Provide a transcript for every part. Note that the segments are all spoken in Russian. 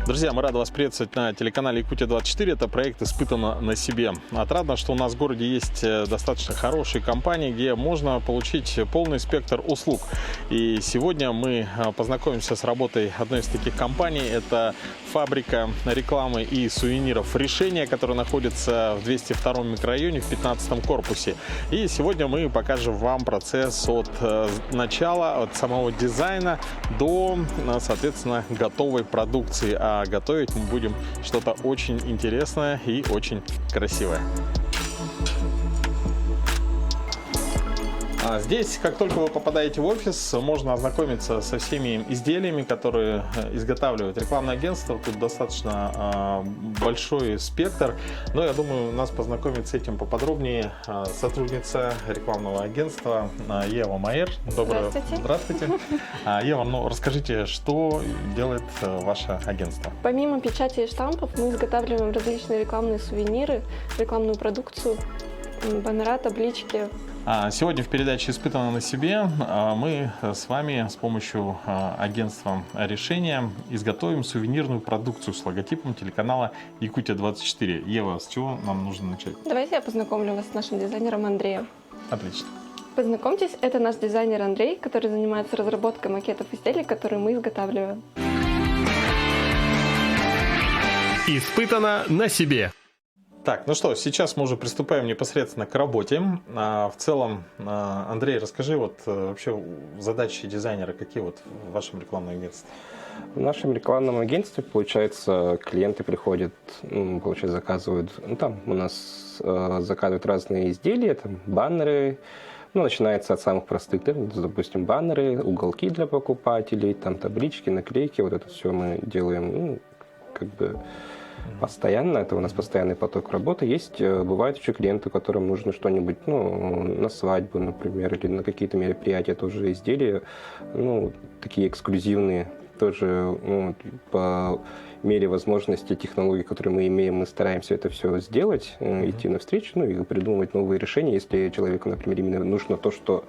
Друзья, мы рады вас приветствовать на телеканале Якутия-24. Это проект «Испытано на себе». Отрадно, что у нас в городе есть достаточно хорошие компании, где можно получить полный спектр услуг. И сегодня мы познакомимся с работой одной из таких компаний. Это фабрика рекламы и сувениров «Решение», которая находится в 202 микрорайоне в 15 корпусе. И сегодня мы покажем вам процесс от начала, от самого дизайна до, соответственно, готовой продукции. А готовить мы будем что-то очень интересное и очень красивое. Здесь, как только вы попадаете в офис, можно ознакомиться со всеми изделиями, которые изготавливает рекламное агентство. Тут достаточно большой спектр, но я думаю, нас познакомит с этим поподробнее сотрудница рекламного агентства Ева Майер. Здравствуйте. Ева, расскажите, что делает ваше агентство? Помимо печати и штампов, мы изготавливаем различные рекламные сувениры, рекламную продукцию, баннера, таблички. Сегодня в передаче «Испытано на себе» мы с вами с помощью агентства «Решение» изготовим сувенирную продукцию с логотипом телеканала Якутия-24. Ева, с чего нам нужно начать? Давайте я познакомлю вас с нашим дизайнером Андреем. Отлично. Познакомьтесь, это наш дизайнер Андрей, который занимается разработкой макетов изделий, которые мы изготавливаем. «Испытано на себе». Так, ну что, сейчас мы уже приступаем непосредственно к работе. В целом, Андрей, расскажи вообще задачи дизайнера, какие в вашем рекламном агентстве? В нашем рекламном агентстве, получается, клиенты приходят, заказывают, там у нас заказывают разные изделия, там баннеры, начинается от самых простых, допустим, баннеры, уголки для покупателей, там таблички, наклейки, это все мы делаем, постоянно, это у нас постоянный поток работы. Бывают еще клиенты, которым нужно что-нибудь, на свадьбу, например, или на какие-то мероприятия, тоже изделия, такие эксклюзивные, тоже по мере возможности технологий, которые мы имеем, мы стараемся это все сделать, идти навстречу, и придумывать новые решения, если человеку, например, именно нужно то, что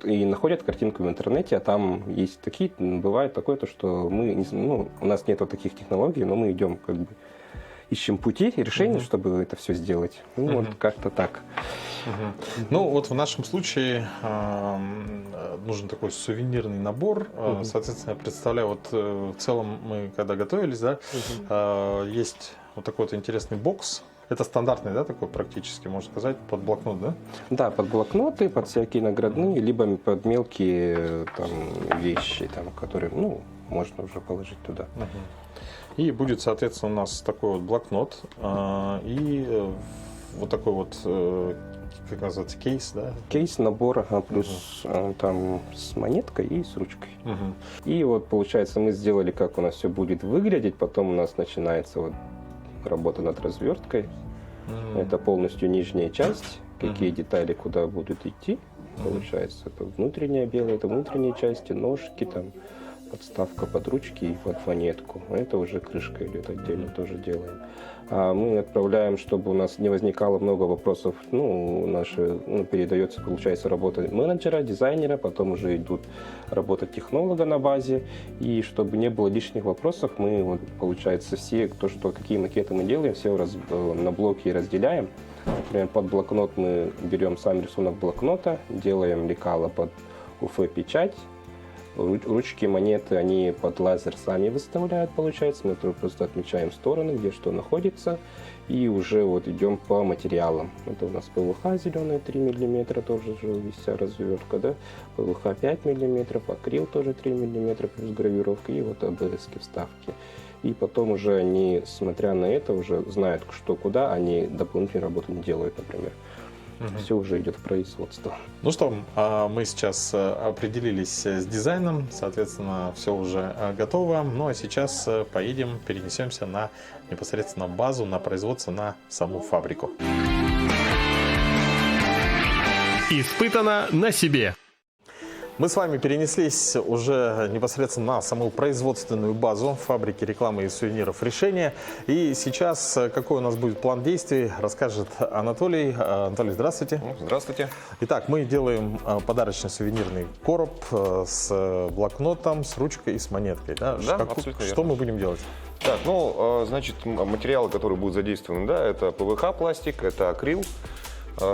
и находят картинку в интернете, а там есть бывает такое, что у нас нет таких технологий, но мы идем ищем пути и решения, чтобы это все сделать. Как-то так. В нашем случае нужен такой сувенирный набор. Соответственно, я представляю, в целом мы когда готовились, есть такой интересный бокс. Это стандартный, такой практически, можно сказать, под блокнот, да? Да, под блокноты, под всякие наградные, либо под мелкие вещи, которые, можно уже положить туда. И будет, соответственно, у нас такой блокнот и такой как называется, кейс, да? Кейс, набор, плюс там с монеткой и с ручкой. И получается, мы сделали, как у нас все будет выглядеть, потом у нас начинается работа над разверткой. Это полностью нижняя часть, какие детали куда будут идти. Получается, это внутренняя белая, это внутренние части, ножки, подставка под ручки и под монетку. Это уже крышка идет отдельно, тоже делаем. Мы отправляем, чтобы у нас не возникало много вопросов. Передается, получается, работа менеджера, дизайнера, потом уже идут работа технолога на базе. И чтобы не было лишних вопросов, мы, получается, какие макеты мы делаем, все на блоки разделяем. Например, под блокнот мы берем сам рисунок блокнота, делаем лекало под УФ-печать. Ручки, монеты, они под лазер сами выставляют, получается. Мы просто отмечаем стороны, где что находится. И уже идем по материалам. Это у нас ПВХ зеленая 3 мм, тоже вся развертка, да? ПВХ 5 мм, акрил тоже 3 мм, плюс гравировка. И АБС-ки вставки. И потом уже они, смотря на это, уже знают, что куда, они дополнительную работу не делают, например. Все уже идет в производство. Ну что, мы сейчас определились с дизайном, соответственно, все уже готово. Ну а сейчас поедем, перенесемся на непосредственно базу, на производство, на саму фабрику. Испытано на себе. Мы с вами перенеслись уже непосредственно на саму производственную базу фабрики рекламы и сувениров «Решение». И сейчас какой у нас будет план действий, расскажет Анатолий. Анатолий, здравствуйте. Здравствуйте. Итак, мы делаем подарочный сувенирный короб с блокнотом, с ручкой и с монеткой. Да? Абсолютно Что верно. мы будем делать? Так, значит, материалы, которые будут задействованы, да, это ПВХ пластик, это акрил.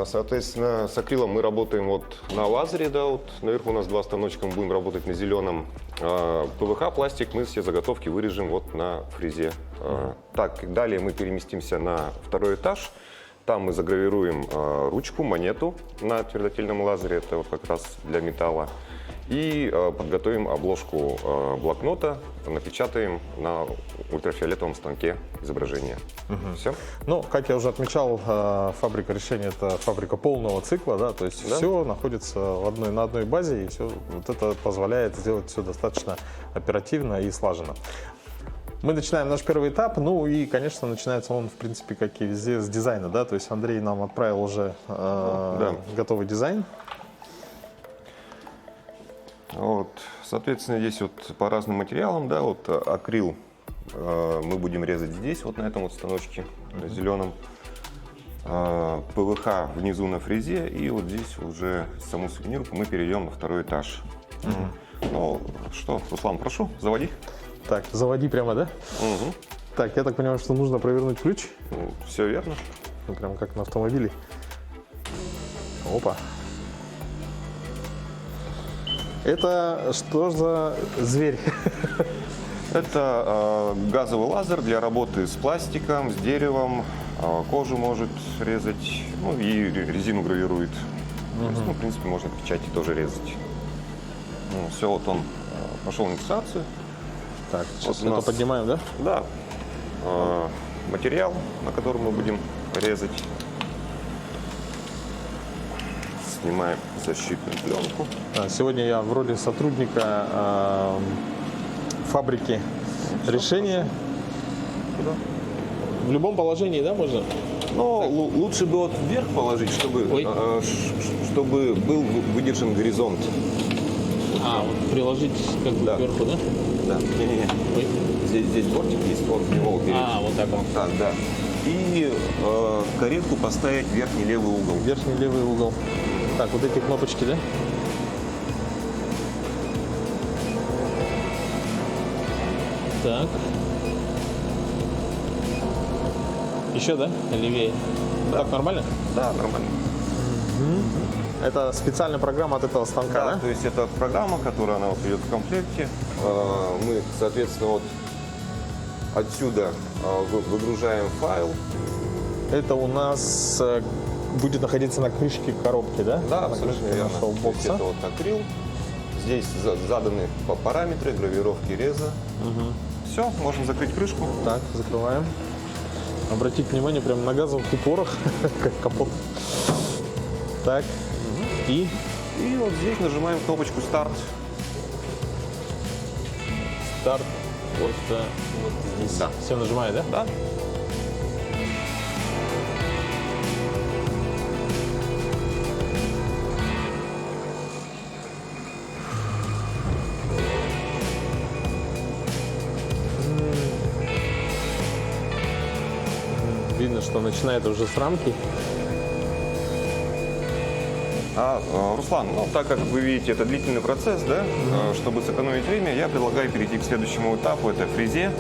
Соответственно, с акрилом мы работаем вот на лазере, да, вот наверху у нас 2 станочка, мы будем работать на зеленом. ПВХ пластик мы все заготовки вырежем вот на фрезе. Так, далее мы переместимся на 2-й этаж. Там мы загравируем ручку, монету на твердотельном лазере, это вот как раз для металла. И подготовим обложку блокнота, напечатаем на ультрафиолетовом станке изображение. Все? Ну, как я уже отмечал, фабрика «Решение» — это фабрика полного цикла, да, то есть все находится на одной базе, и все вот это позволяет сделать все достаточно оперативно и слаженно. Мы начинаем наш первый этап, ну и, конечно, начинается он, в принципе, как и везде, с дизайна, да, то есть Андрей нам отправил уже готовый дизайн. Вот, соответственно, здесь вот по разным материалам, да, вот акрил мы будем резать здесь, вот на этом вот станочке, на зеленом. ПВХ внизу на фрезе, и вот здесь уже саму сувенирку мы перейдем на 2-й этаж. Ну что, Руслан, прошу, заводи. Так, заводи прямо, да? Так, я так понимаю, что нужно провернуть ключ. Все верно. Ну, прям как на автомобиле. Опа. Это что за зверь? Это газовый лазер для работы с пластиком, с деревом, кожу может резать, ну и резину гравирует. То есть, ну, в принципе, можно печати тоже резать. Ну, все, вот он пошел на фиксацию. Так, сейчас Вот у нас- это поднимаем, да? Да, материал, на котором мы будем резать. Снимаем защитную пленку. Сегодня я в роли сотрудника фабрики «Решение». В любом положении, да, можно? Но лучше бы вот вверх положить, чтобы был выдержан горизонт. Вот приложить как бы Да. кверху, да? Да. Не-не-не. Ой. Здесь бортик есть, вот в него упереть. Вот так вот. Так, да. И каретку поставить в верхний левый угол. Верхний левый угол. Так, вот эти кнопочки, да? Так. Еще, да? Левее. Да. Так нормально? Да, нормально. Это специальная программа от этого станка, да? То есть это программа, которая она вот идет в комплекте. Мы, соответственно, вот отсюда выгружаем файл. Это у нас будет находиться на крышке коробки, да? Да, На абсолютно крышке верно. нашего То есть бокса. это вот акрил. Здесь заданы параметры гравировки реза. Все, можно закрыть крышку. Так, закрываем. Обратите внимание, прям на газовых упорах, как капот. Так, и И вот здесь нажимаем кнопочку «Старт». старт. Вот здесь. Да. Все нажимаю, да? Да. Видно, что начинает уже с рамки. Руслан, ну, так как вы видите, это длительный процесс, да? Чтобы сэкономить время, я предлагаю перейти к следующему этапу. Это фрезе.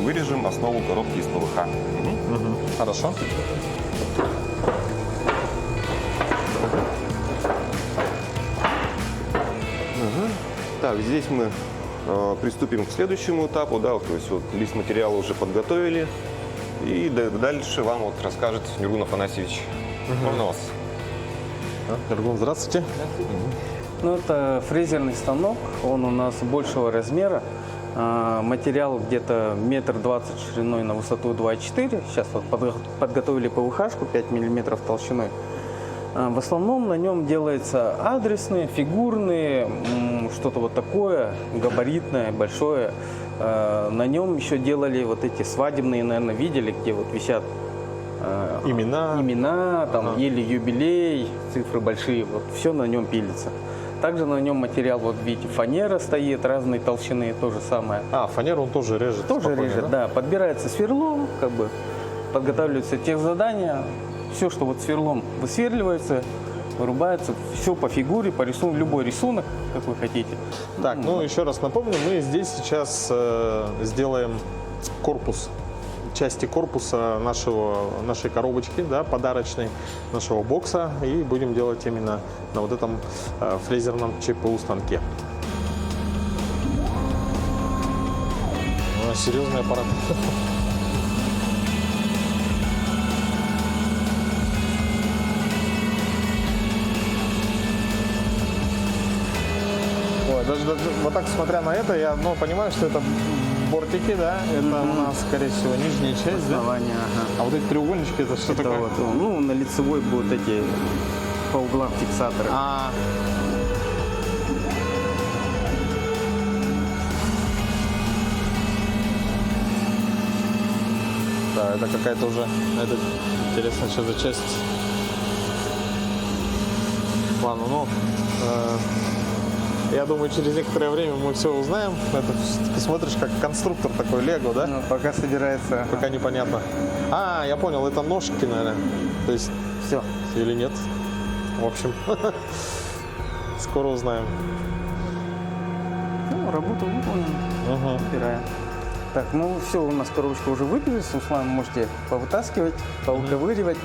Вырежем основу коробки из ПВХ. Хорошо. Так, здесь мы приступим к следующему этапу, да, то есть вот лист материала уже подготовили, и дальше вам вот расскажет Мирун Афанасьевич. Можно вас? Эргун, здравствуйте. Ну, это фрезерный станок, он у нас большего размера. Материал где-то 1,20 м шириной на высоту 2,4 м. Сейчас вот подготовили ПВХ-шку 5 мм толщиной. В основном на нем делается адресные, фигурные, что-то вот такое, габаритное, большое. На нем еще делали вот эти свадебные, наверное, видели, где вот висят Имена. там, или юбилей, цифры большие, вот все на нем пилится. Также на нем материал, вот видите, фанера стоит, разной толщины, то же самое. А, фанеру он тоже режет? Тоже спокойно, режет, да? Подбирается сверло, как бы подготавливается техзадание, все, что вот сверлом высверливается, вырубается, все по фигуре, по рисунку, любой рисунок, как вы хотите. Так, ну еще раз напомню, мы здесь сейчас сделаем корпус, части корпуса нашей коробочки, да, подарочной, нашего бокса, и будем делать именно на вот этом фрезерном ЧПУ станке. Ну, серьезный аппарат. Даже вот так смотря на это, я понимаю, что это бортики, да, это у нас, скорее всего, нижняя часть, да? Основание, ага. А вот эти треугольнички, это что Это такое? вот, ну, на лицевой будут эти по углам фиксаторы. Да, это какая-то уже, это интересно, что за часть. Ладно, ну, я думаю, через некоторое время мы все узнаем. Это ты смотришь, как конструктор такой, Лего, да? Ну, пока собирается. Пока непонятно. А, я понял, это ножки, наверное. То есть, Все. или нет. В общем, скоро узнаем. Ну, работа выполнена. Убираем. Так, ну все, у нас коробочка уже выпилась. Руслан, можете повытаскивать, повыковыривать.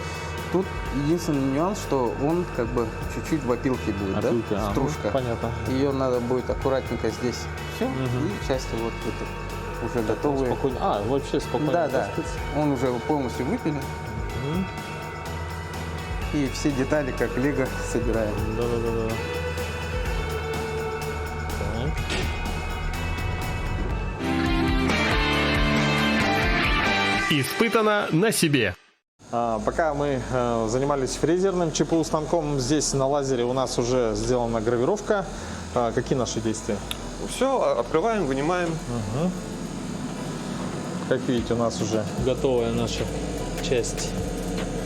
Тут единственный нюанс, что он как бы чуть-чуть в опилке будет, Опилки, да? Стружка. Понятно. Ее надо будет аккуратненько здесь все, и части вот это уже готовые. Спокойно. А, вообще спокойно. Да, да. таскать. Он уже полностью выпилен. И все детали, как лего, собираем. Да. Испытано на себе. Пока мы занимались фрезерным ЧПУ станком, здесь на лазере у нас уже сделана гравировка. Какие наши действия? Все, открываем, вынимаем. Как видите, у нас уже готовая наша часть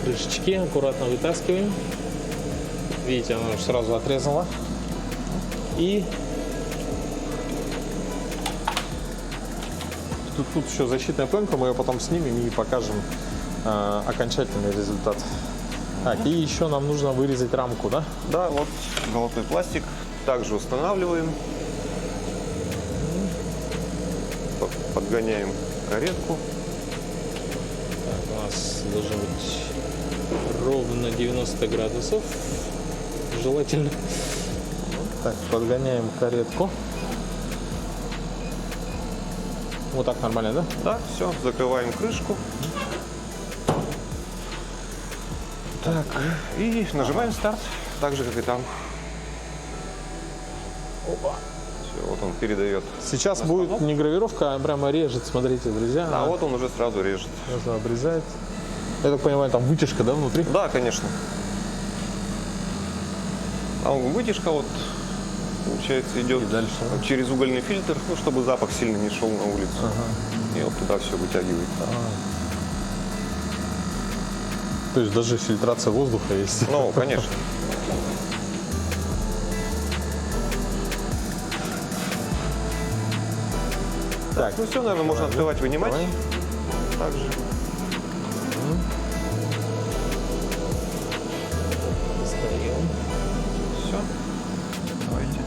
крышечки. Аккуратно вытаскиваем. Видите, она уже сразу отрезала. И тут еще защитная пленка, мы ее потом снимем и покажем окончательный результат. Так, и еще нам нужно вырезать рамку, да? Да, вот золотой пластик. Также устанавливаем. Подгоняем каретку. Так, у нас должно быть ровно 90 градусов. Желательно. Так, подгоняем каретку. Вот так нормально, да? Да, все, закрываем крышку. Так, и нажимаем старт, так же, как и там. Опа. Все, вот он передает. Сейчас будет не гравировка, а прямо режет, смотрите, друзья. А вот он уже сразу режет. Сразу обрезает. Я так понимаю, там вытяжка, да, внутри? Да, конечно. А вытяжка вот, получается, идет И дальше. через угольный фильтр, ну, чтобы запах сильно не шел на улицу. И вот туда все вытягивает. То есть даже фильтрация воздуха есть. Ну, конечно. Так, Ну все, наверное, можно открывать, вынимать. Давай. Также. Достаем. Все. Давайте.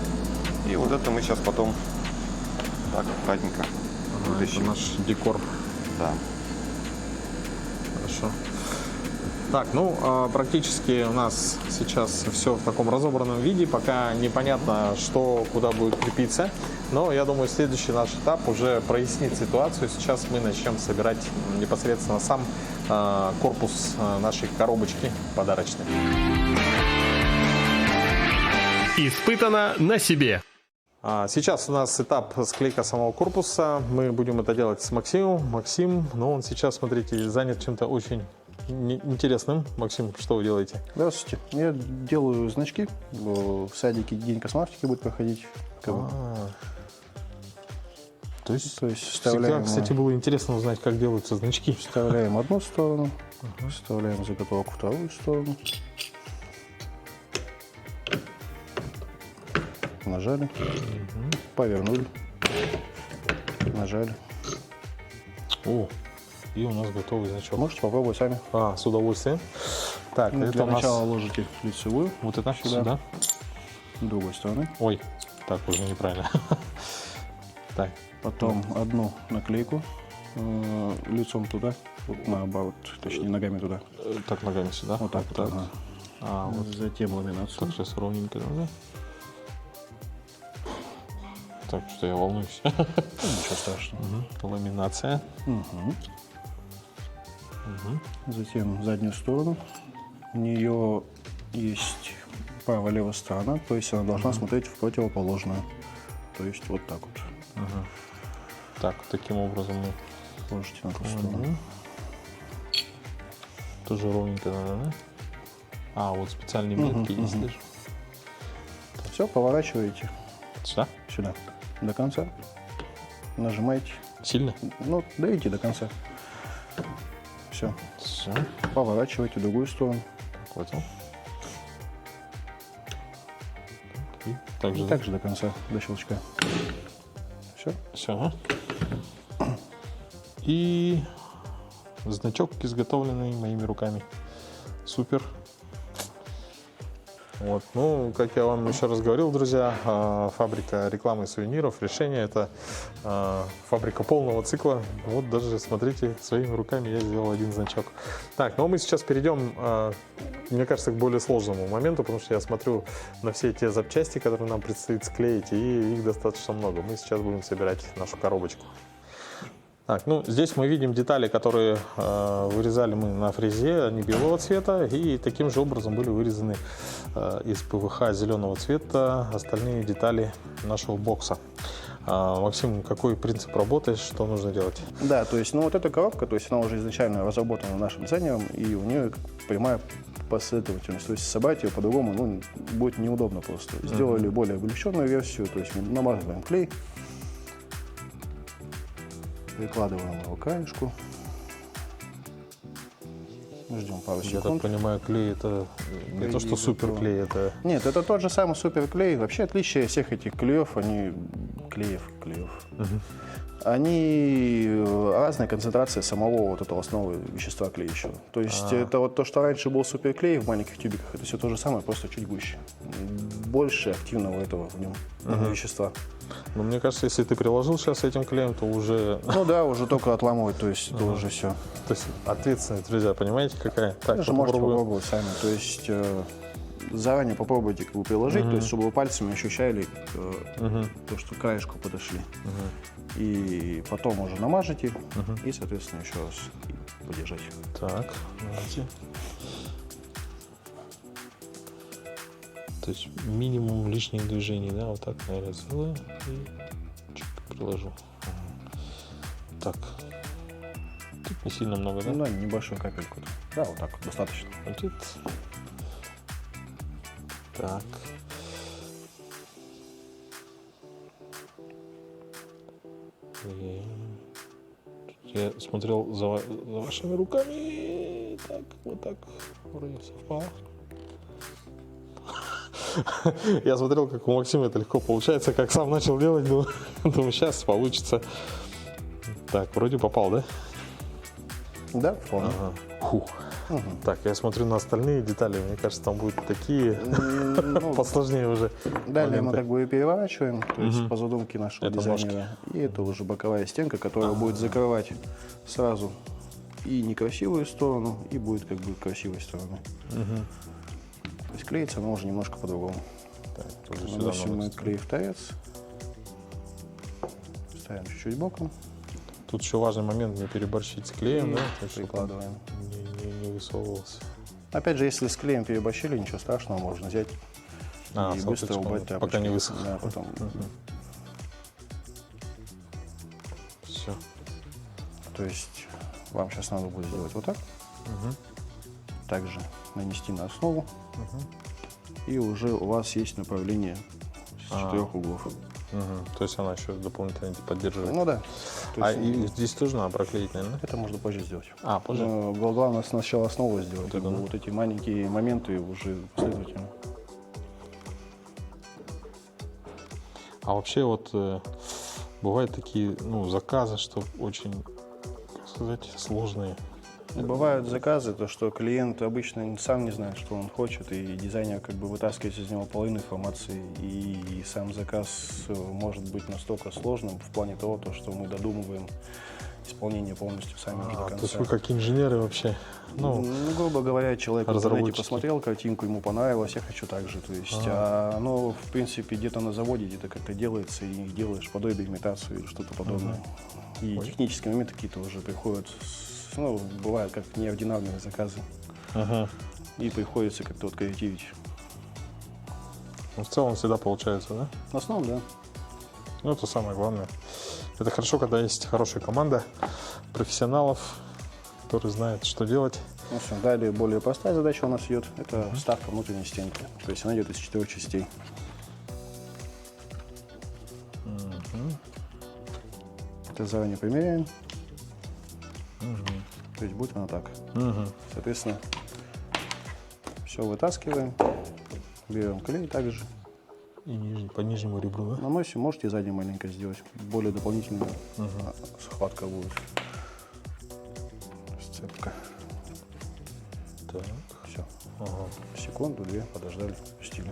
И вот это мы сейчас потом так аккуратненько Это вытащим. наш декор. Да. Хорошо. Так, ну, практически у нас сейчас все в таком разобранном виде, пока непонятно, что куда будет крепиться, но я думаю, следующий наш этап уже прояснит ситуацию. Сейчас мы начнем собирать непосредственно сам корпус нашей коробочки подарочной. Испытано на себе. Сейчас у нас этап склейка самого корпуса. Мы будем это делать с Максимом. Максим, ну, он сейчас, смотрите, занят чем-то очень интересным. Максим, что вы делаете? Здравствуйте. Я делаю значки. В садике День космонавтики будет проходить. То есть всегда, вставляем, кстати, было интересно узнать, как делаются значки. Вставляем одну сторону, вставляем заготовку вторую сторону. нажали, повернули, нажали. О, и у нас готовый значок. Можете попробовать сами. С удовольствием. Так, Ну, это для у нас начала ложите лицевую, вот это сюда. сюда. с другой стороны. Ой, так уже неправильно. Так, Потом одну наклейку лицом туда, вот наоборот, точнее ногами туда. так ногами сюда. Вот так вот. Ага. Вот Затем ламинацию. так сейчас ровненько, да? Так, что я волнуюсь. Ничего страшного. Ламинация. Затем заднюю сторону. У нее есть правая-левая сторона, то есть она должна смотреть в противоположную. То есть вот так вот. Так, таким образом мы Ложите на ту сторону. тоже ровненько надо, да? Вот специальные метки есть даже. Все, поворачиваете Сюда? сюда до конца. Нажимаете. Сильно? Ну, давите до конца. Все. Все. Поворачиваете в другую сторону. Хватил. И также, И также до конца, до щелчка. Все. Все. И значок, изготовленный моими руками. Супер. Вот. Ну, как я вам еще раз говорил, друзья, фабрика рекламы и сувениров, решение это фабрика полного цикла. Вот даже, смотрите, своими руками я сделал один значок. Так, ну мы сейчас перейдем, мне кажется, к более сложному моменту, потому что я смотрю на все те запчасти, которые нам предстоит склеить, и их достаточно много. Мы сейчас будем собирать нашу коробочку. Так, ну здесь мы видим детали, которые вырезали мы на фрезе, они белого цвета, и таким же образом были вырезаны из ПВХ зеленого цвета остальные детали нашего бокса. Максим, какой принцип работы, что нужно делать? Да, то есть, ну вот эта коробка, то есть она уже изначально разработана нашим дизайнером, и у нее прямая последовательность. То есть собрать ее по-другому, ну, будет неудобно просто. Сделали более облегченную версию, то есть мы намазываем клей, прикладываем его к краешку, ждем пару Я так секунд. понимаю, клей это не то, что супер клей, это... Нет, это тот же самый суперклей. Вообще отличие всех этих клеев, они они разная концентрация самого вот этого основного вещества клеящего. То есть это вот то, что раньше был суперклей в маленьких тюбиках, это все то же самое, просто чуть гуще. Больше активного этого в нем вещества. Но мне кажется, если ты приложил сейчас этим клеем, то уже... Ну да, уже только отламывать, то есть это уже все. То есть ответственность, друзья, понимаете, какая? Так, Даже можете попробовать сами. То есть заранее попробуйте как бы приложить, то есть чтобы вы пальцами ощущали то, что к краешку подошли. И потом уже намажете и, соответственно, еще раз подержать. Так, давайте. То есть минимум лишних движений, да, вот так, наверное, сделаю и чик, приложу. Так, тут не сильно много, да? Ну да, небольшую капельку. Да, вот так вот достаточно. Хватит. Так. И я смотрел за вашими руками. Так, вот так. Вроде совпало. Я смотрел, как у Максима это легко получается, как сам начал делать, думаю, сейчас получится. Так, вроде попал, да? Да, вполне. Ага. Фух. Так, я смотрю на остальные детали, мне кажется, там будут такие посложнее уже. Далее мы моменты. как бы переворачиваем, то есть по задумке нашего Это дизайнера. И это уже боковая стенка, которая будет закрывать сразу и некрасивую сторону, и будет как бы красивой стороной. То есть клеится она уже немножко по-другому. Тоже сюда Наносим надо, мы кстати. клей в торец. Ставим чуть-чуть боком. Тут еще важный момент, не переборщить с клеем, да? То есть, чтобы он Прикладываем. не высовывался. Опять же, если с клеем переборщили, ничего страшного, можно взять и быстро салфеточку, убрать тряпочкой. пока не высох. Да, потом. Все. То есть вам сейчас надо будет сделать вот так. Также нанести на основу. И уже у вас есть направление с 4 углов. То есть она еще дополнительно поддерживает. Ну да. То А есть, и здесь тоже надо проклеить, наверное? это можно позже сделать. Позже? Но главное сначала основу сделать. Как бы вот эти маленькие моменты уже последовательно. А вообще вот бывают такие, ну, заказы, что очень, как сказать, сложные. Бывают заказы, то что клиент обычно сам не знает, что он хочет, и дизайнер как бы вытаскивает из него половину информации, и сам заказ может быть настолько сложным в плане того, то, что мы додумываем исполнение полностью сами уже до конца. То есть вы как инженеры вообще, ну, грубо говоря, человек в интернете разработчики. посмотрел картинку, ему понравилось, я хочу так же. То есть, оно, в принципе, где-то на заводе, где-то как-то делается, и делаешь подобие, имитацию или что-то подобное. И технические моменты какие-то уже приходят, ну, бывают как неординарные заказы. И приходится как-то вот креативить. в целом всегда получается, да? В основном, да. Ну, это самое главное. Это хорошо, когда есть хорошая команда профессионалов, которые знают, что делать. Ну, все, далее более простая задача у нас идет. Это вставка внутренней стенки. То есть она идет из 4 частей. Это заранее примеряем. То есть будет она так. Соответственно, все вытаскиваем. Берем клей также. И по нижнему ребру, да? Наносим, можете заднее маленько сделать. Более дополнительная схватка будет. Сцепка. Так. Все. Секунду-две подождали, пустили.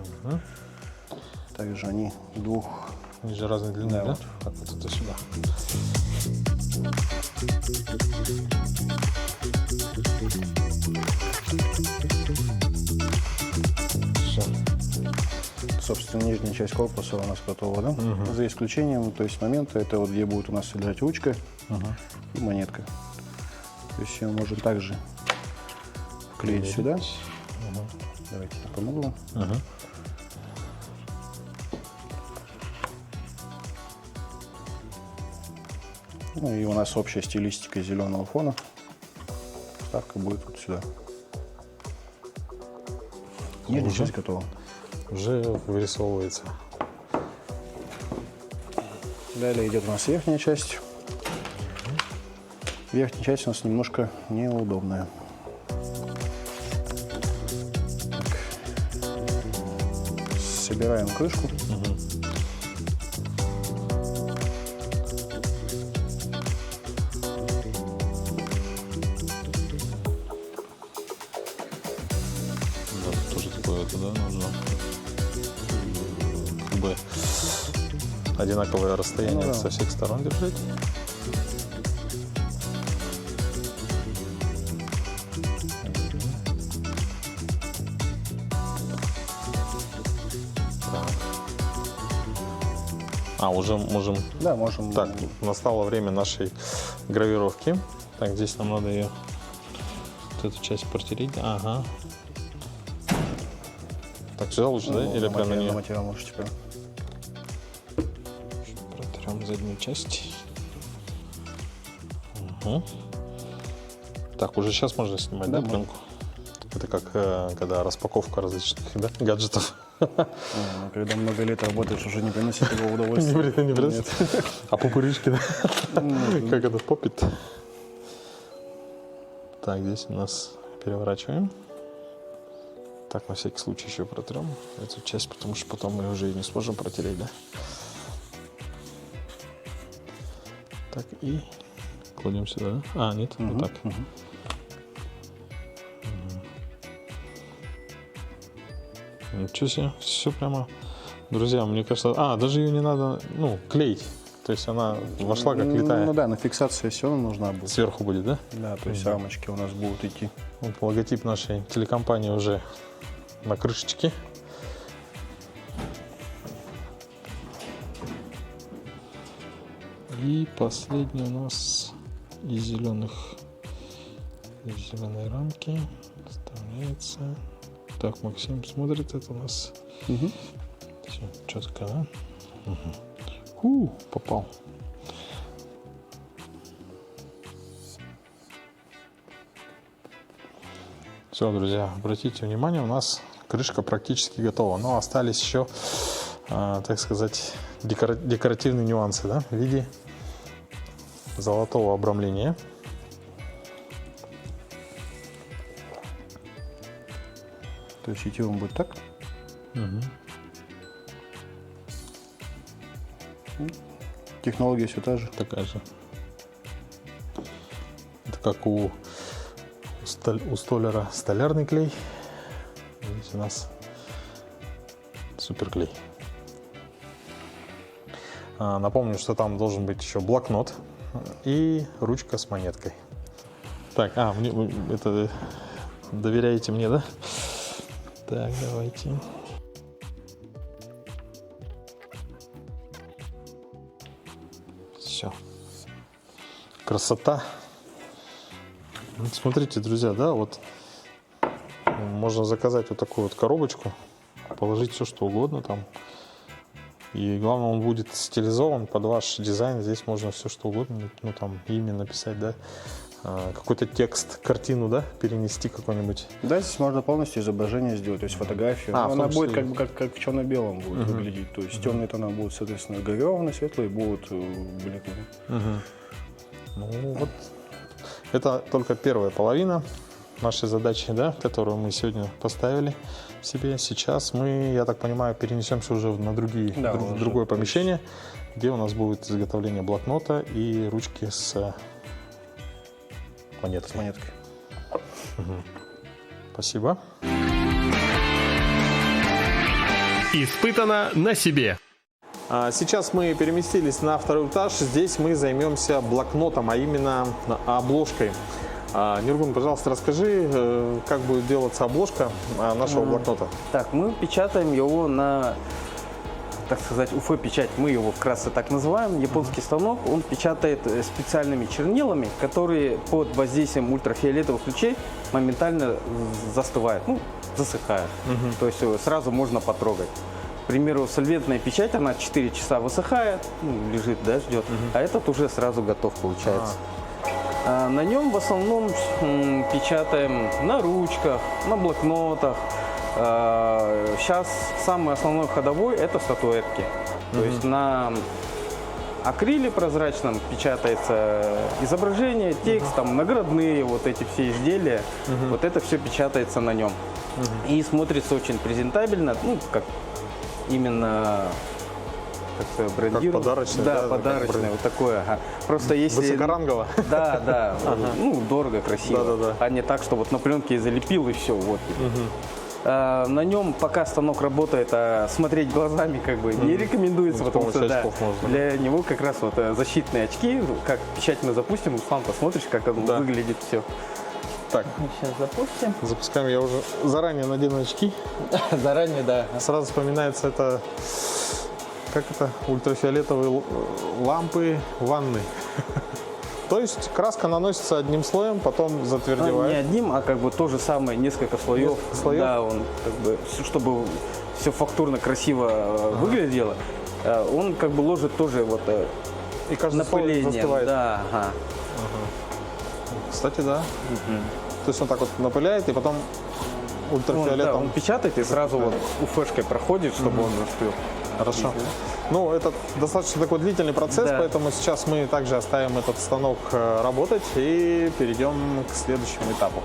Также они двух. Они же разной длины, Да, да? вот. Вот это сюда. Все. Собственно, нижняя часть корпуса у нас готова, да? За исключением, то есть момента, это вот где будет у нас лежать ручка и монетка. То есть ее можем также вклеить сюда. Давайте я помогу. Ну и у нас общая стилистика зеленого фона. Вставка будет вот сюда. Нижняя часть готова. Уже вырисовывается. Далее идет у нас верхняя часть. Верхняя часть у нас немножко неудобная. Так. Собираем крышку. Да, тоже такое, это, да, нужно как бы одинаковое расстояние Ну да. со всех сторон держать. Так. Уже можем. Да, можем. Так, настало время нашей гравировки. Так, здесь нам надо ее, вот эту часть протереть. Ага. Так, сюда лучше, да? Или прямо на на нее? материал можете прям. Протрем заднюю часть. Угу. Так, уже сейчас можно снимать, да, Да, пленку? Это как когда распаковка различных, да, гаджетов. Когда много лет работаешь, уже не приносит такого удовольствия. Не приносит? А пупырышки, да? Как это, попит? Так, здесь у нас переворачиваем. Так, на всякий случай еще протрем эту часть, потому что потом мы уже и не сможем протереть, да? Так, и кладем сюда, да? Нет, вот так. Ничего себе, все прямо. Друзья, мне кажется... даже ее не надо, клеить. То есть она вошла как летая. Ну да, на фиксации все равно нужна будет. Сверху будет, да? Да, то есть рамочки у нас будут идти. Вот логотип нашей телекомпании уже на крышечке. И последний у нас из зеленой рамки вставляется. Так, Максим смотрит, это у нас все четко, да? Попал. Все, друзья, обратите внимание, у нас крышка практически готова, но остались еще, так сказать, декоративные нюансы, да, в виде золотого обрамления. То есть идти он будет так. Технология все та же. Такая же. Это как у столяра столярный клей. Здесь у нас суперклей. Напомню, что там должен быть еще блокнот и ручка с монеткой. Так, вы это доверяете мне, да? Так, давайте. Все. Красота. Вот смотрите, друзья, да, вот можно заказать вот такую вот коробочку, положить все, что угодно там. И главное, он будет стилизован под ваш дизайн. Здесь можно все, что угодно, ну там имя написать, да, какой-то текст, картину, да, перенести какой-нибудь. Да, здесь можно полностью изображение сделать, то есть фотографию. Она будет как в черно-белом будет выглядеть. То есть темные тона будут, соответственно, гравированы, светлые будут бледные. Ну вот, это только первая половина нашей задачи, да, которую мы сегодня поставили себе. Сейчас мы, я так понимаю, перенесемся уже на другое помещение, где у нас будет изготовление блокнота и ручки с монеткой. Спасибо. Испытано на себе. Сейчас мы переместились на второй этаж. Здесь мы займемся блокнотом, а именно обложкой. Нургун, пожалуйста, расскажи, как будет делаться обложка нашего блокнота. Так, мы печатаем его на, так сказать, УФ-печать. Мы его вкратце так называем. Японский станок, он печатает специальными чернилами, которые под воздействием ультрафиолетовых лучей моментально застывают, засыхают. То есть сразу можно потрогать. К примеру, солвентная печать, она 4 часа высыхает, лежит, да, ждет, а этот уже сразу готов получается. На нем в основном печатаем на ручках, на блокнотах. Сейчас самый основной ходовой – это статуэтки. То есть на акриле прозрачном печатается изображение, текст, там, наградные вот эти все изделия. Вот это все печатается на нем. И смотрится очень презентабельно, как именно брендирование. Как подарочное. Да, подарочное, вот такое. Просто если... Высокорангово. Да. Дорого, красиво. Да. А не так, что вот на пленке залепил и все. Вот. На нем, пока станок работает, смотреть глазами не рекомендуется, потому что для него как раз вот защитные очки, как печать мы запустим, сам посмотришь, как оно выглядит все. Так, сейчас запустим. Запускаем, я уже заранее надену очки. Заранее, да. Сразу вспоминается это, ультрафиолетовые лампы ванны. То есть краска наносится одним слоем, потом затвердевает. Не одним, а то же самое, несколько слоев. Да, он чтобы все фактурно, красиво выглядело, он ложит тоже и каждый слой застывает. Да, Кстати, да. То есть он так вот напыляет, и потом ультрафиолетом... Он печатает и сразу УФ-шкой проходит, чтобы он застыл. Хорошо. Это достаточно такой длительный процесс, поэтому сейчас мы также оставим этот станок работать и перейдем к следующему этапу.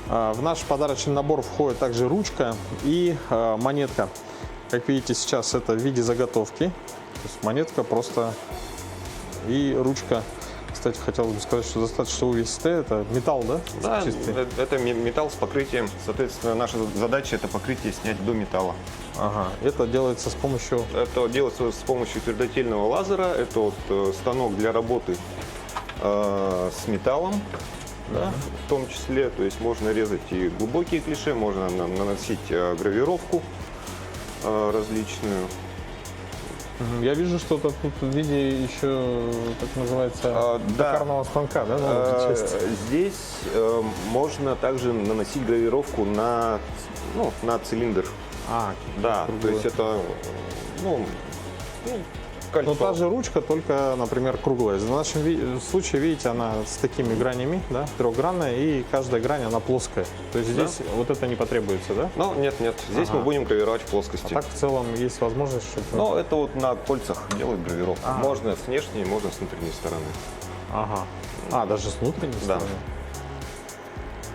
В наш подарочный набор входит также ручка и монетка. Как видите, сейчас это в виде заготовки. То есть монетка просто и ручка. Кстати, хотел бы сказать, что достаточно увесистая. Это металл, да? Да, чистый? это металл с покрытием. Соответственно, наша задача – это покрытие снять до металла. Ага, это делается с помощью... Это делается с помощью твердотельного лазера. Это станок для работы с металлом, в том числе. То есть можно резать и глубокие клише, можно наносить гравировку различную. Я вижу, что тут в виде еще, так называется, токарного станка, да? Здесь можно также наносить гравировку на цилиндр. Да, то есть это, кольцо. Та же ручка, только, например, круглая. В нашем случае, видите, она с такими гранями, да, трехгранная, и каждая грань, она плоская. То есть здесь вот это не потребуется, да? Нет, здесь мы будем гравировать в плоскости. А так в целом есть возможность, чтобы... это на кольцах делать гравировку. Можно с внешней, можно с внутренней стороны. Даже с внутренней стороны?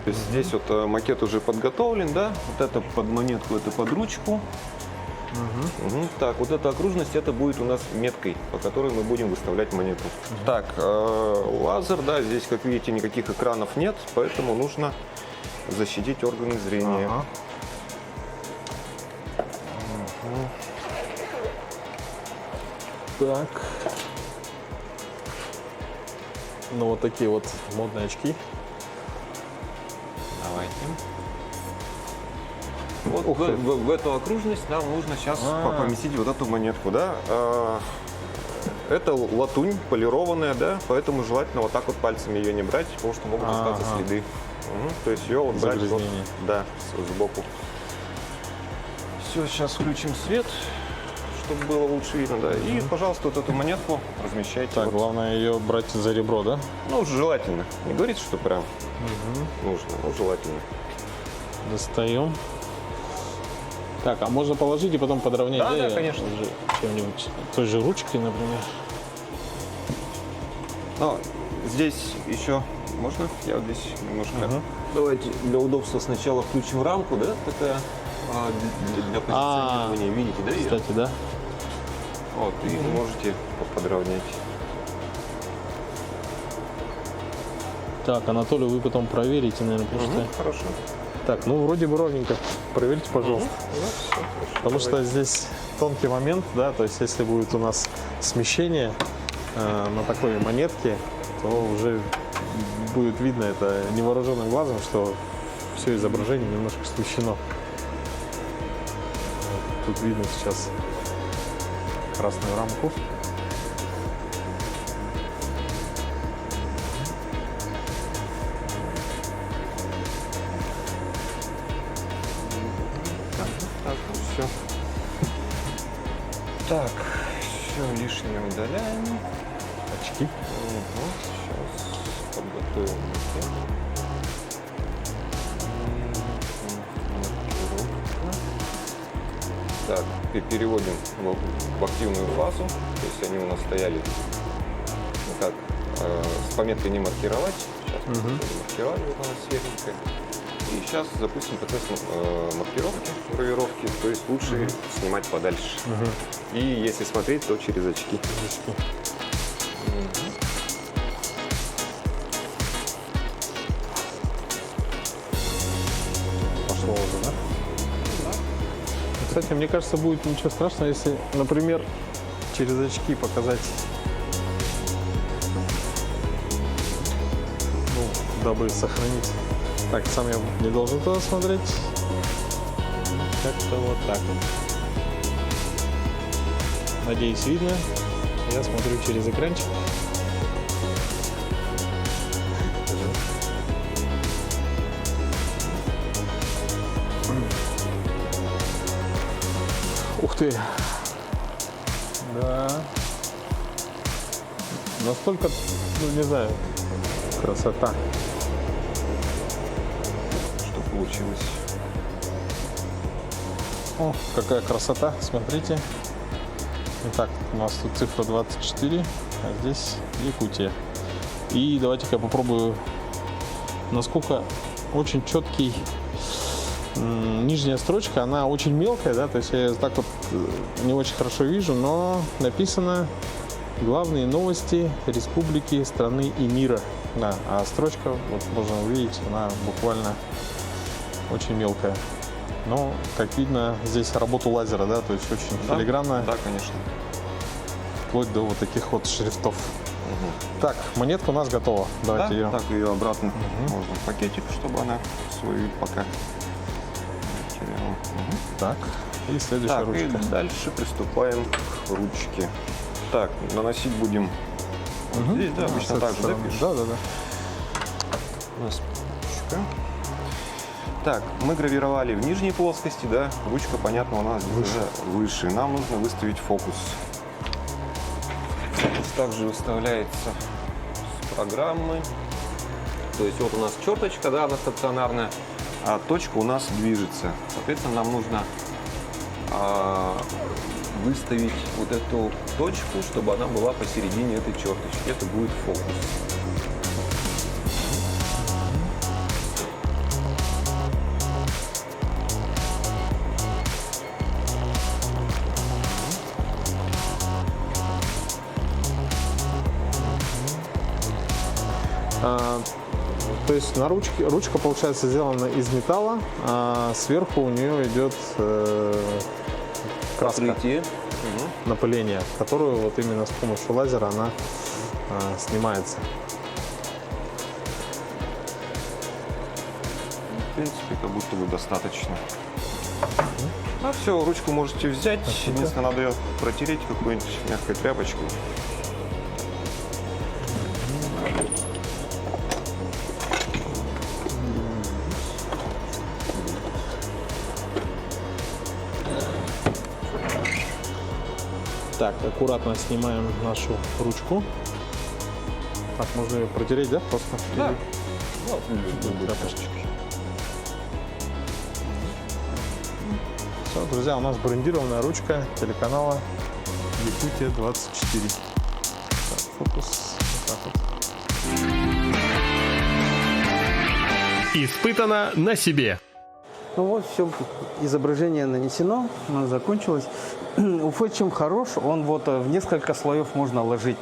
То есть здесь макет уже подготовлен, да? Вот это под монетку, это под ручку. Мгм. Так, вот эта окружность, это будет у нас меткой, по которой мы будем выставлять монету. Так, лазер, да, здесь, как видите, никаких экранов нет, поэтому нужно защитить органы зрения. Ага. Так. Ну, вот такие вот модные очки. Давайте. Вот в эту окружность нам нужно сейчас поместить вот эту монетку, да. Это латунь полированная, да, поэтому желательно вот так вот пальцами ее не брать, потому что могут остаться следы. То есть ее вот брать вот, Загрязнение. да, сбоку. Все, сейчас включим свет, чтобы было лучше видно, да. И, пожалуйста, вот эту монетку размещайте. Так, вот. главное ее брать за ребро, да? Ну, желательно. Не говорите, что прям нужно, но желательно. Достаем. Так, а можно положить и потом подровнять, Да, да? да, конечно. Чем-нибудь, той же ручкой, например. Но здесь еще можно? Я вот здесь немножко. Давайте для удобства сначала включим рамку, да? Такая для позиционирования. Видите, да? её? Кстати, да. Вот, и можете подровнять. Так, Анатолий, вы потом проверите, наверное, потому что... Хорошо. Так, ну вроде бы ровненько. Проверьте, пожалуйста. Ну, все, хорошо. Потому что здесь тонкий момент, да, то есть если будет у нас смещение на такой монетке, то уже будет видно это невооруженным глазом, что все изображение немножко смещено. Вот тут видно сейчас красную рамку. Так, ну все. Так, все лишнее удаляем. Очки. Сейчас подготовим. Так, и переводим в активную фазу. То есть они у нас стояли, ну как, с пометкой не маркировать. Сейчас мы маркировали, вот она светленькая. И сейчас запустим процесс маркировки, гравировки, то есть лучше снимать подальше. И если смотреть, то через очки. Пошло уже, да? Кстати, мне кажется, будет ничего страшного, если, например, через очки показать, ну, дабы сохранить. Так, сам я не должен туда смотреть. Как-то вот так вот. Надеюсь, видно. Я смотрю через экранчик. Ух ты! Да. Настолько, ну не знаю, красота. Что получилось? О, какая красота, смотрите. Итак, у нас тут цифра 24, а здесь Якутия. И давайте-ка я попробую, насколько очень четкий. Нижняя строчка, она очень мелкая, да, то есть я ее так вот не очень хорошо вижу, но написано главные новости республики, страны и мира. Да, а строчка, вот можно увидеть, она буквально очень мелкая. Но, как видно, здесь работа лазера, да, то есть очень филигранно, Да, конечно. вплоть до вот таких вот шрифтов. Так, монетка у нас готова. Давайте ее. Так ее обратно можно в пакетик, чтобы она свой вид пока не теряла. Так, и следующая Так, и ручка. дальше приступаем к ручке. Так, наносить будем вот здесь, да, С обычно этой так же, да, стороны. пишешь? Да, да, да. У нас ручка. Так, мы гравировали в нижней плоскости, да, ручка, понятно, у нас здесь уже выше. Нам нужно выставить фокус. Фокус также выставляется с программы. То есть вот у нас черточка, да, она стационарная, а точка у нас движется. Соответственно, нам нужно выставить вот эту точку, чтобы она была посередине этой черточки. Это будет фокус. То есть на ручка получается сделана из металла, а сверху у нее идет краска, напыление, которую вот именно с помощью лазера она снимается. В принципе, как будто бы достаточно. А все, ручку можете взять. Единственное, надо ее протереть какой-нибудь мягкой тряпочкой. Так, аккуратно снимаем нашу ручку. Так, можно ее протереть, да, просто? Да. Все, друзья, у нас брендированная ручка телеканала Якутия 24. Так, фокус. Вот так вот. Испытано на себе. Ну вот, все, изображение нанесено, оно закончилось. Уфы чем хорош, он вот в несколько слоев можно ложить.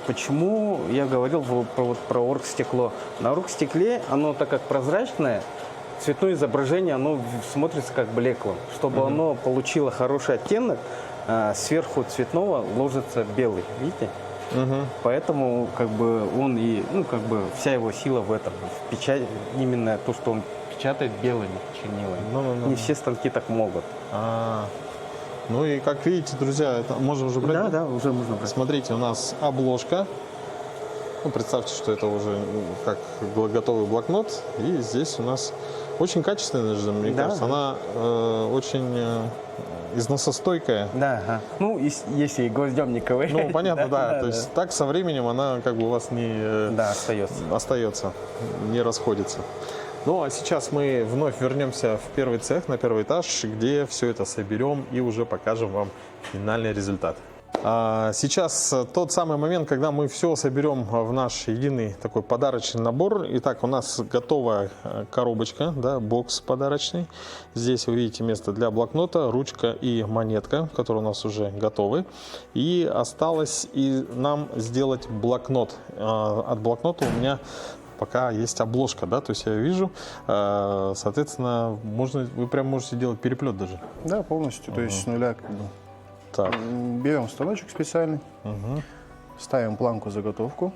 Почему я говорил про оргстекло? На оргстекле оно, так как прозрачное, цветное изображение, оно смотрится как блекло. Чтобы оно получило хороший оттенок, сверху цветного ложится белый, видите? Поэтому как бы он и, ну как бы вся его сила в этом, в печати, именно то, что он печатает белыми чернилами. Не все станки так могут. Ну и как видите, друзья, это можно уже брать? Да, уже можно брать. Смотрите, у нас обложка. Ну, представьте, что это уже как готовый блокнот. И здесь у нас очень качественная, мне кажется. Она очень износостойкая. Да, ну, если гвоздем не ковырять. Ну, понятно, да. То есть так со временем она как бы у вас не остается, не расходится. Ну, а сейчас мы вновь вернемся в первый цех, на первый этаж, где все это соберем и уже покажем вам финальный результат. Сейчас тот самый момент, когда мы все соберем в наш единый такой подарочный набор. Итак, у нас готовая коробочка, да, бокс подарочный. Здесь вы видите место для блокнота, ручка и монетка, которые у нас уже готовы. И осталось нам сделать блокнот. От блокнота у меня пока есть обложка, да, то есть я вижу, соответственно, вы прям можете делать переплет даже. Да, полностью, то есть с нуля как бы. Так. Берем станочек специальный, ставим планку заготовку.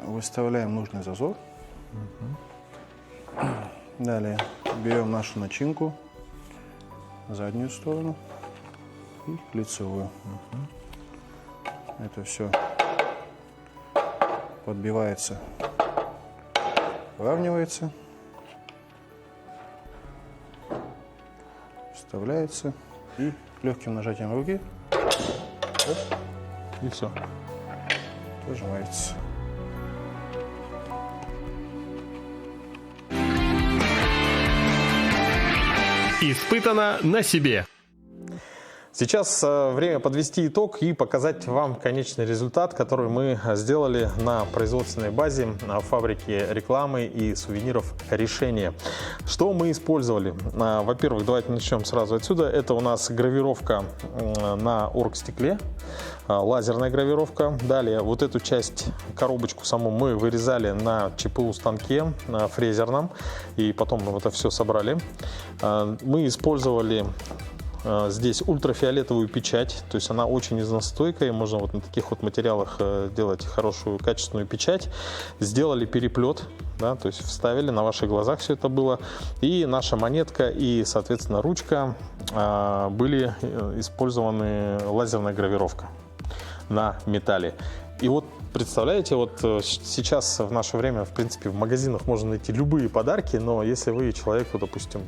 Выставляем нужный зазор. Далее берем нашу начинку, заднюю сторону и лицевую. Это все подбивается, выравнивается, вставляется и легким нажатием руки и все. Зажимается. Испытано на себе. Сейчас время подвести итог и показать вам конечный результат, который мы сделали на производственной базе фабрики рекламы и сувениров «Решение». Что мы использовали? Во-первых, давайте начнем сразу отсюда. Это у нас гравировка на оргстекле, лазерная гравировка. Далее вот эту часть, коробочку саму, мы вырезали на ЧПУ станке, на фрезерном, и потом мы это все собрали. Мы использовали здесь ультрафиолетовую печать, то есть она очень износостойкая, можно вот на таких вот материалах делать хорошую качественную печать. Сделали переплет, да, то есть вставили, на ваших глазах все это было. И наша монетка и, соответственно, ручка были использованы лазерная гравировка на металле. И вот представляете, вот сейчас в наше время, в принципе, в магазинах можно найти любые подарки, но если вы человеку, допустим,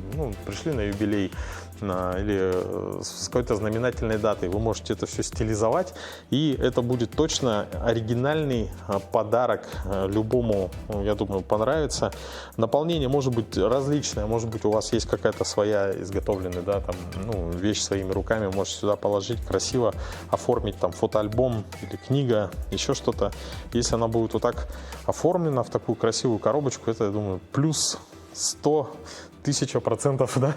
пришли на юбилей или с какой-то знаменательной датой, вы можете это все стилизовать, и это будет точно оригинальный подарок любому, я думаю, понравится. Наполнение может быть различное, может быть, у вас есть какая-то своя изготовленная, да, там, вещь своими руками, можете сюда положить, красиво оформить там фотоальбом или книга, еще что-то. Если она будет вот так оформлена в такую красивую коробочку, это, я думаю, плюс 100 1000%, да,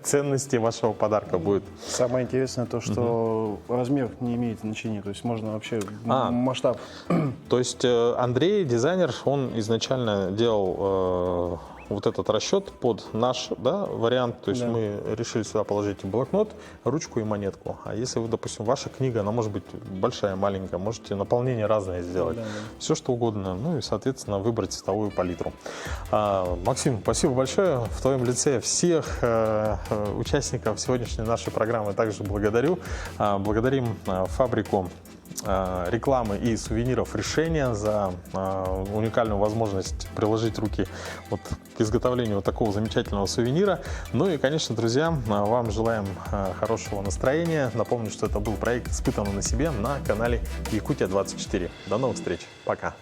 ценности вашего подарка будет. Самое интересное то, что размер не имеет значения, то есть можно вообще масштаб. То есть Андрей, дизайнер, он изначально делал вот этот расчет под наш, да, вариант. То есть мы решили сюда положить блокнот, ручку и монетку. А если вы, допустим, ваша книга, она может быть большая, маленькая, можете наполнение разное сделать. Все что угодно. Ну и, соответственно, выбрать цветовую палитру. Максим, спасибо большое. В твоем лице всех участников сегодняшней нашей программы также благодарю. Благодарим фабрику рекламы и сувениров «Решения» за уникальную возможность приложить руки вот к изготовлению вот такого замечательного сувенира. Ну и, конечно, друзья, вам желаем хорошего настроения. Напомню, что это был проект «Испытано на себе» на канале Якутия 24. До новых встреч. Пока.